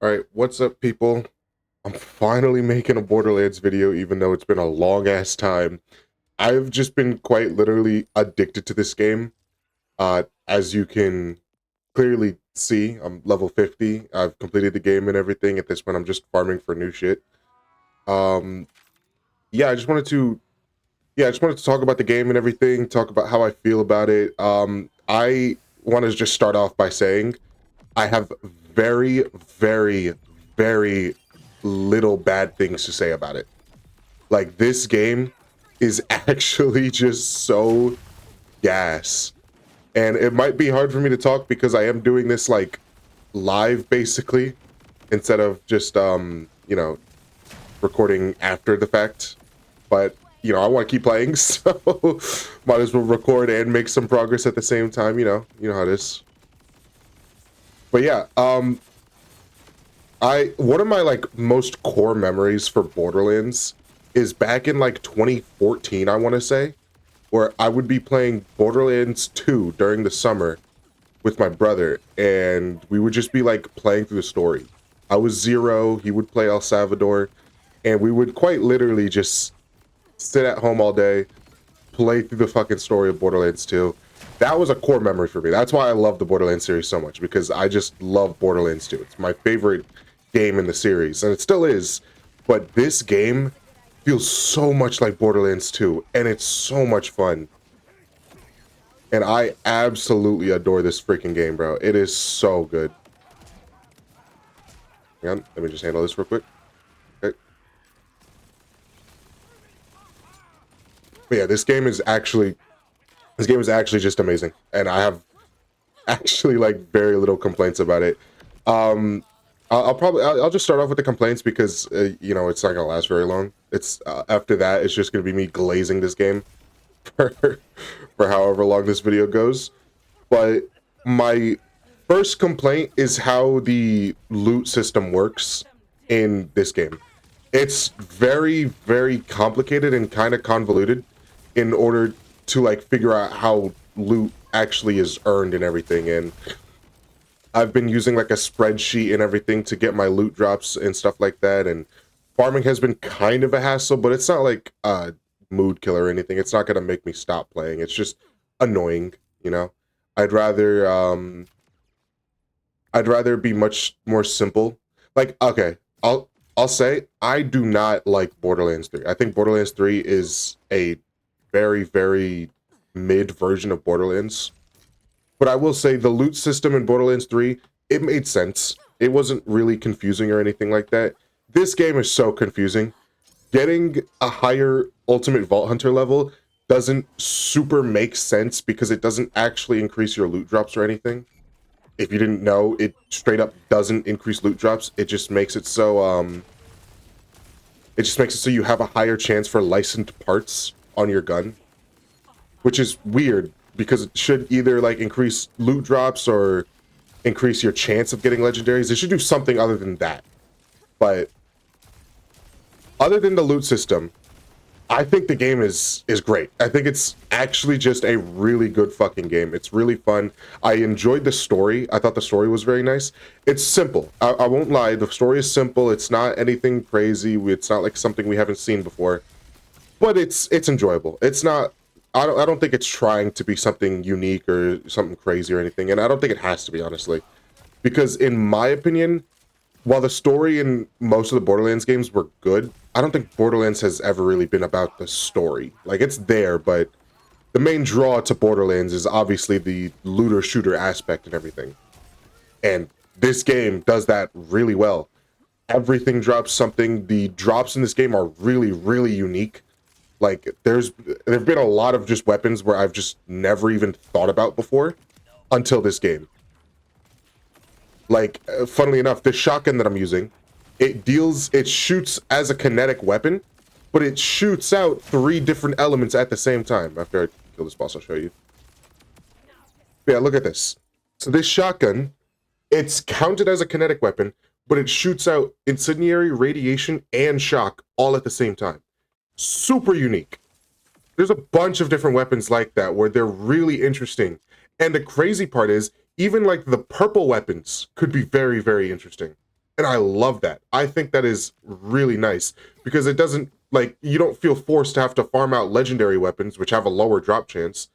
All right, what's up, people? I'm finally making a Borderlands video, even though it's been a long ass time. I've just been quite literally addicted to this game. As you can clearly see, I'm level 50. I've completed the game and everything. At this point, I'm just farming for new shit. Um, yeah, I just wanted to, I just wanted to talk about the game and everything. Talk about how I feel about it. I want to just start off by saying I have very, very, very little bad things to say about it. Like, this game is actually just so gas. And it might be hard for me to talk because I am doing this like live basically instead of just recording after the fact. But I want to keep playing, so might as well record and make some progress at the same time, You know how it is. But yeah, one of my like most core memories for Borderlands is back in like 2014, I want to say, where I would be playing Borderlands 2 during the summer with my brother, and we would just be like playing through the story. I was Zero, he would play El Salvador, and we would quite literally just sit at home all day, play through the fucking story of Borderlands 2. That was a core memory for me. That's why I love the Borderlands series so much, because I just love Borderlands 2. It's my favorite game in the series, and it still is. But this game feels so much like Borderlands 2, and it's so much fun. And I absolutely adore this freaking game, bro. It is so good. Hang on, let me just handle this real quick. Okay. But yeah, this game is actually just amazing, and I have actually like very little complaints about it. I'll just start off with the complaints because it's not gonna last very long. It's after that it's just gonna be me glazing this game for for however long this video goes. But my first complaint is how the loot system works in this game. It's very, very complicated and kind of convoluted in order to like figure out how loot actually is earned and everything. And I've been using like a spreadsheet and everything to get my loot drops and stuff like that. And farming has been kind of a hassle, but it's not like a mood killer or anything. It's not gonna make me stop playing. It's just annoying, you know. I'd rather I'd rather be much more simple. Like, okay, I'll say I do not like Borderlands 3. I think Borderlands 3 is a very, very mid version of Borderlands. But I will say the loot system in Borderlands 3, it made sense. It wasn't really confusing or anything like that. This game is so confusing. Getting a higher Ultimate Vault Hunter level doesn't super make sense because it doesn't actually increase your loot drops or anything. If you didn't know, it straight up doesn't increase loot drops. It just makes it so you have a higher chance for licensed parts on your gun, which is weird because it should either like increase loot drops or increase your chance of getting legendaries. It should do something other than that. But other than the loot system, I think the game is great. I think it's actually just a really good fucking game. It's really fun. I enjoyed the story. I thought the story was very nice. It's simple. I won't lie. The story is simple. It's not anything crazy. It's not like something we haven't seen before. But it's enjoyable. It's not. I don't think it's trying to be something unique or something crazy or anything. And I don't think it has to be, honestly, because in my opinion, while the story in most of the Borderlands games were good, I don't think Borderlands has ever really been about the story. Like, it's there, but the main draw to Borderlands is obviously the looter shooter aspect and everything. And this game does that really well. Everything drops something. The drops in this game are really, really unique. Like, there've been a lot of just weapons where I've just never even thought about before until this game. Like, funnily enough, this shotgun that I'm using, it shoots as a kinetic weapon, but it shoots out 3 different elements at the same time. After I kill this boss, I'll show you. Yeah, look at this. So this shotgun, it's counted as a kinetic weapon, but it shoots out incendiary, radiation, and shock all at the same time. Super unique. There's a bunch of different weapons like that where they're really interesting. And the crazy part is, even like the purple weapons could be very, very interesting. And I love that. I think that is really nice because it doesn't, like, you don't feel forced to have to farm out legendary weapons, which have a lower drop chance,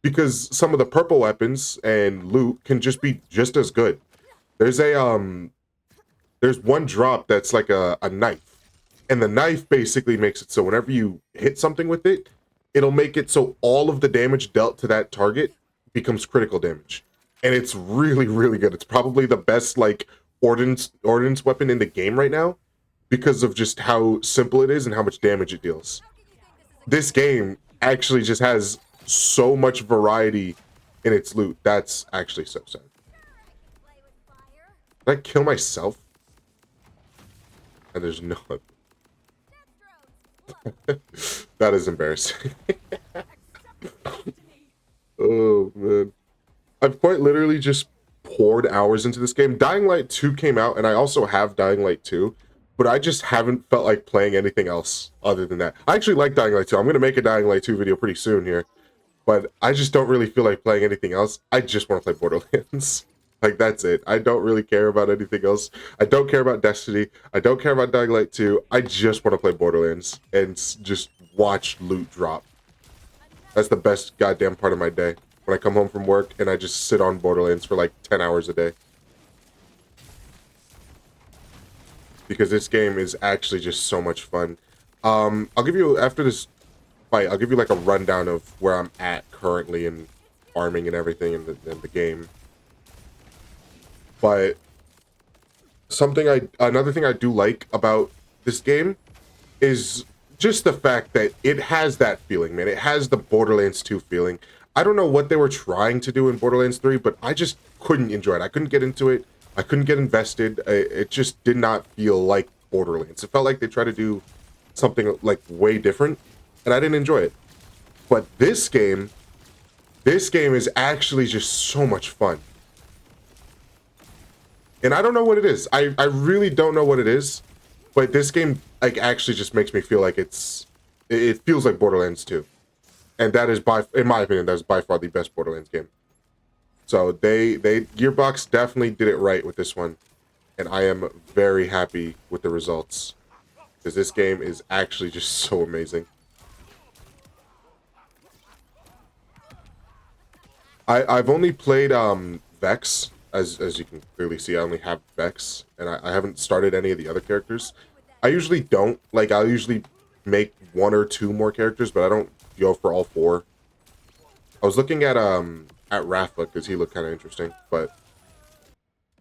because some of the purple weapons and loot can just be just as good. There's a there's one drop that's like a knife, and the knife basically makes it so whenever you hit something with it, it'll make it so all of the damage dealt to that target becomes critical damage, and it's really really good. It's probably the best like ordnance weapon in the game right now because of just how simple it is and how much damage it deals. This game actually just has so much variety in its loot. That's actually so sad. Did I kill myself? And there's no. That is embarrassing. Oh man. I've quite literally just poured hours into this game. Dying Light 2 came out, and I also have Dying Light 2, but I just haven't felt like playing anything else other than that. I actually like Dying Light 2. I'm going to make a Dying Light 2 video pretty soon here, but I just don't really feel like playing anything else. I just want to play Borderlands. Like, that's it. I don't really care about anything else. I don't care about Destiny. I don't care about Dying Light 2. I just want to play Borderlands and just watch loot drop. That's the best goddamn part of my day. When I come home from work and I just sit on Borderlands for like 10 hours a day. Because this game is actually just so much fun. I'll give you, after this fight, I'll give you like a rundown of where I'm at currently in farming and everything in the game. But another thing I do like about this game is just the fact that it has that feeling, man. It has the Borderlands 2 feeling. I don't know what they were trying to do in Borderlands 3, but I just couldn't enjoy it. I couldn't get into it. I couldn't get invested. It just did not feel like Borderlands. It felt like they tried to do something like way different, and I didn't enjoy it. But this game is actually just so much fun. And I don't know what it is. I really don't know what it is, but this game like actually just makes me feel like it feels like Borderlands 2. And that is in my opinion, that is by far the best Borderlands game. So Gearbox definitely did it right with this one, and I am very happy with the results because this game is actually just so amazing. I've only played Vex, as you can clearly see. I only have Vex, and I haven't started any of the other characters. I usually don't. Like, I'll usually make one or two more characters, but I don't go for all four. I was looking at Rafa because he looked kind of interesting, but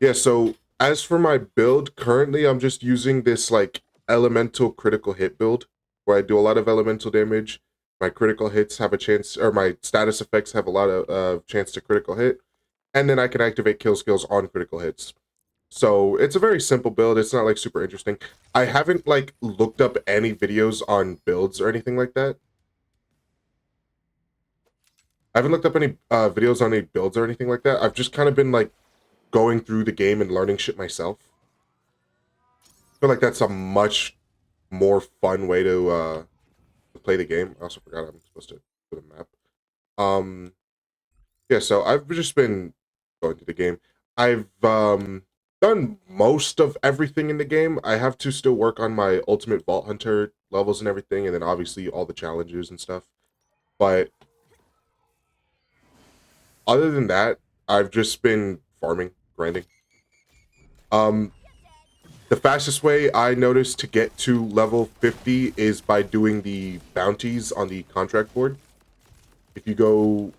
yeah. So as for my build, currently I'm just using this like elemental critical hit build where I do a lot of elemental damage. My critical hits have a chance, or my status effects have a lot of chance to critical hit, and then I can activate kill skills on critical hits. So it's a very simple build. It's not like super interesting. I haven't like looked up any videos on builds or anything like that. I haven't looked up any videos on any builds or anything like that. I've just kind of been like going through the game and learning shit myself. I feel like that's a much more fun way to play the game. I also forgot I'm supposed to put a map. Yeah, so I've just been going through the game. I've done most of everything in the game. I have to still work on my ultimate Vault Hunter levels and everything, and then obviously all the challenges and stuff. But other than that, I've just been farming, grinding. The fastest way I noticed to get to level 50 is by doing the bounties on the contract board. If you go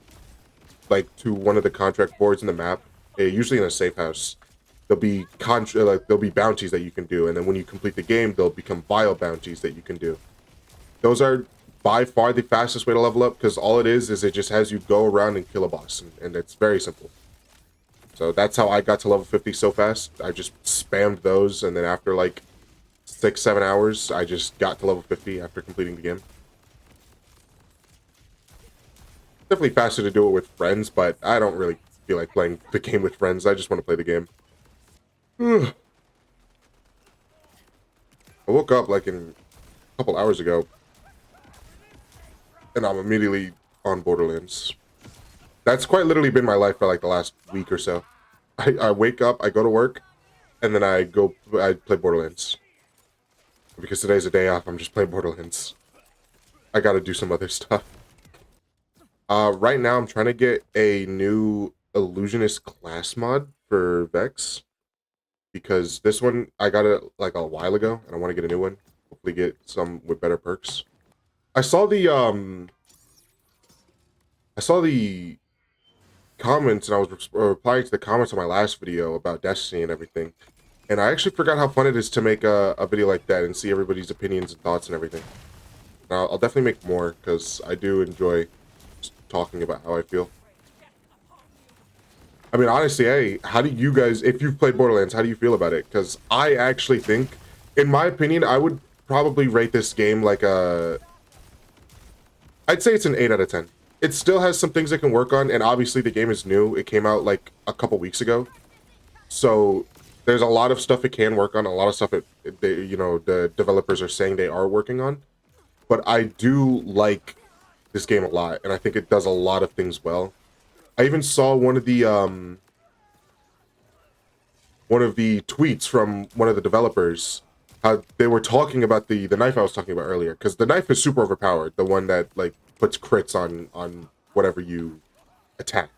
like to one of the contract boards in the map, usually in a safe house, there'll be bounties that you can do, and then when you complete the game, they'll become bio bounties that you can do. Those are by far the fastest way to level up because all it is it just has you go around and kill a boss, and it's very simple. So that's how I got to level 50 so fast. I just spammed those, and then after like 6-7 hours, I just got to level 50 after completing the game. Definitely faster to do it with friends, but I don't really feel like playing the game with friends. I just want to play the game. I woke up like a couple hours ago, and I'm immediately on Borderlands. That's quite literally been my life for like the last week or so. I wake up, I go to work, and then I play Borderlands. Because today's a day off, I'm just playing Borderlands. I gotta do some other stuff. Right now I'm trying to get a new Illusionist class mod for Vex. Because this one, I got it like a while ago, and I want to get a new one. Hopefully get some with better perks. I saw the comments, and I was replying to the comments on my last video about Destiny and everything. And I actually forgot how fun it is to make a video like that and see everybody's opinions and thoughts and everything. And I'll definitely make more, because I do enjoy just talking about how I feel. I mean, honestly, hey, how do you guys, if you've played Borderlands, how do you feel about it? Because I actually think, in my opinion, I would probably rate this game like I'd say it's an 8 out of 10. It still has some things it can work on, and obviously the game is new. It came out like a couple weeks ago. So there's a lot of stuff it can work on, a lot of stuff the developers are saying they are working on. But I do like this game a lot, and I think it does a lot of things well. I even saw one of the tweets from one of the developers, how they were talking about the knife I was talking about earlier, because the knife is super overpowered, the one that like puts crits on whatever you attack.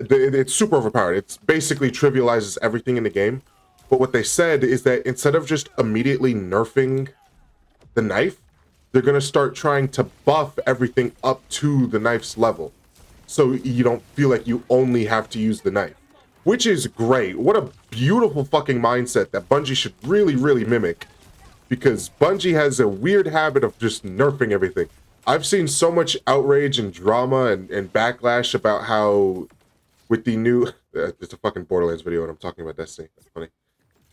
It's super overpowered. It basically trivializes everything in the game. But what they said is that instead of just immediately nerfing the knife, they're going to start trying to buff everything up to the knife's level, so you don't feel like you only have to use the knife. Which is great. What a beautiful fucking mindset that Bungie should really, really mimic. Because Bungie has a weird habit of just nerfing everything. I've seen so much outrage and drama and backlash about how with the new... it's a fucking Borderlands video and I'm talking about Destiny. That's funny.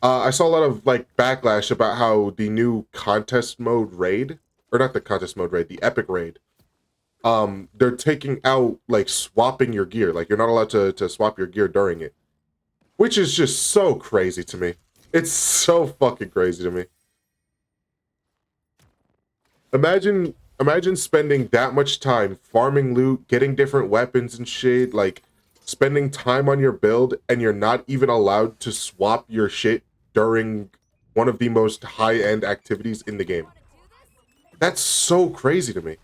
I saw a lot of like backlash about how the new contest mode raid, or not the contest mode raid, the epic raid, they're taking out like swapping your gear. Like you're not allowed to swap your gear during it. Which is just so crazy to me. It's so fucking crazy to me. Imagine spending that much time farming loot, getting different weapons and shit, like spending time on your build, and you're not even allowed to swap your shit during one of the most high-end activities in the game. That's so crazy to me.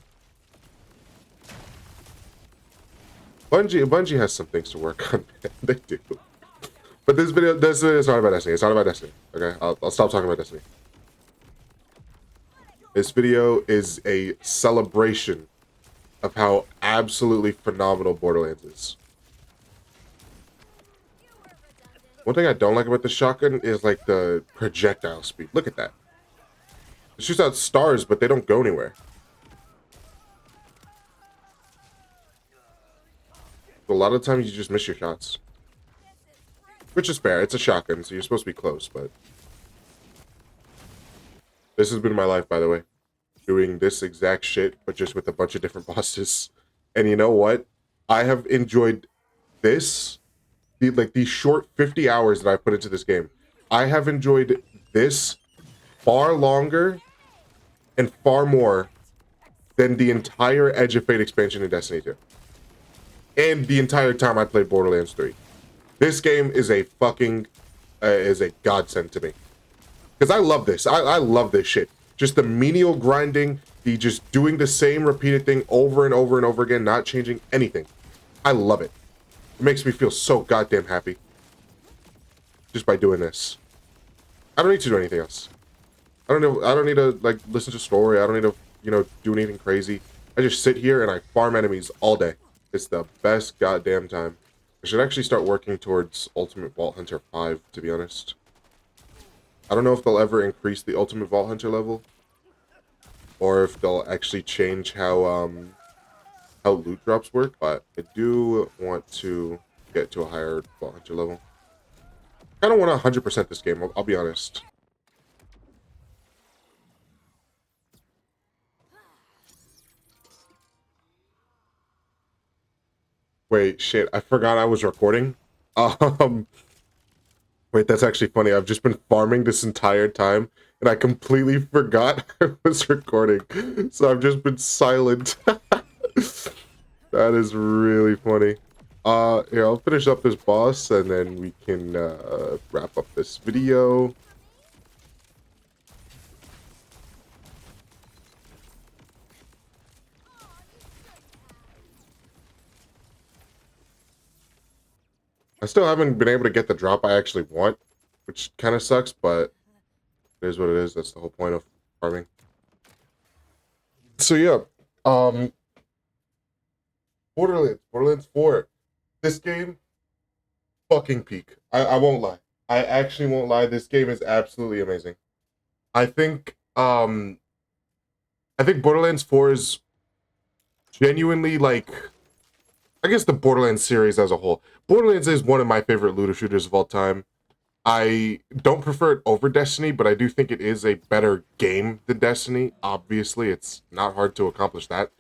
Bungie has some things to work on. They do. But this video is not about Destiny. It's not about Destiny. Okay, I'll stop talking about Destiny. This video is a celebration of how absolutely phenomenal Borderlands is. One thing I don't like about the shotgun is like the projectile speed. Look at that. It shoots out stars, but they don't go anywhere. A lot of times you just miss your shots. Which is fair. It's a shotgun, so you're supposed to be close, but... This has been my life, by the way. Doing this exact shit, but just with a bunch of different bosses. And you know what? I have enjoyed this, these short 50 hours that I put into this game. I have enjoyed this far longer and far more than the entire Edge of Fate expansion in Destiny 2. And the entire time I played Borderlands 3. This game is a fucking, is a godsend to me. Because I love this. I love this shit. Just the menial grinding, the just doing the same repeated thing over and over and over again, not changing anything. I love it. It makes me feel so goddamn happy. Just by doing this. I don't need to do anything else. I don't need to, like, listen to story. I don't need to, do anything crazy. I just sit here and I farm enemies all day. It's the best goddamn time. I should actually start working towards Ultimate Vault Hunter 5, to be honest. I don't know if they'll ever increase the Ultimate Vault Hunter level, or if they'll actually change how loot drops work, but I do want to get to a higher Vault Hunter level. I don't want to 100% this game, I'll be honest. Wait, shit, I forgot I was recording. Wait, that's actually funny. I've just been farming this entire time, and I completely forgot I was recording. So I've just been silent. That is really funny. Here, I'll finish up this boss and then we can wrap up this video. I still haven't been able to get the drop I actually want, which kind of sucks, but it is what it is. That's the whole point of farming. So yeah, um, Borderlands 4. This game, fucking peak. I won't lie. I actually won't lie. This game is absolutely amazing. I think, I think Borderlands 4 is genuinely like, I guess the Borderlands series as a whole. Borderlands is one of my favorite looter shooters of all time. I don't prefer it over Destiny, but I do think it is a better game than Destiny. Obviously, it's not hard to accomplish that.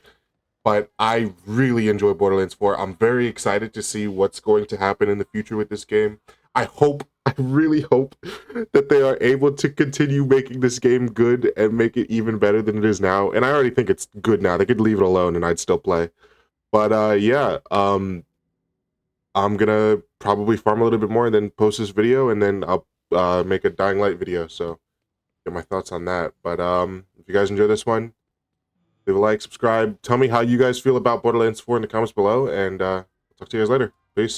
But I really enjoy Borderlands 4. I'm very excited to see what's going to happen in the future with this game. I really hope that they are able to continue making this game good and make it even better than it is now. And I already think it's good now. They could leave it alone and I'd still play. But yeah, I'm gonna probably farm a little bit more and then post this video and then I'll make a Dying Light video. So get my thoughts on that. But if you guys enjoy this one, leave a like, subscribe. Tell me how you guys feel about Borderlands 4 in the comments below, and talk to you guys later. Peace.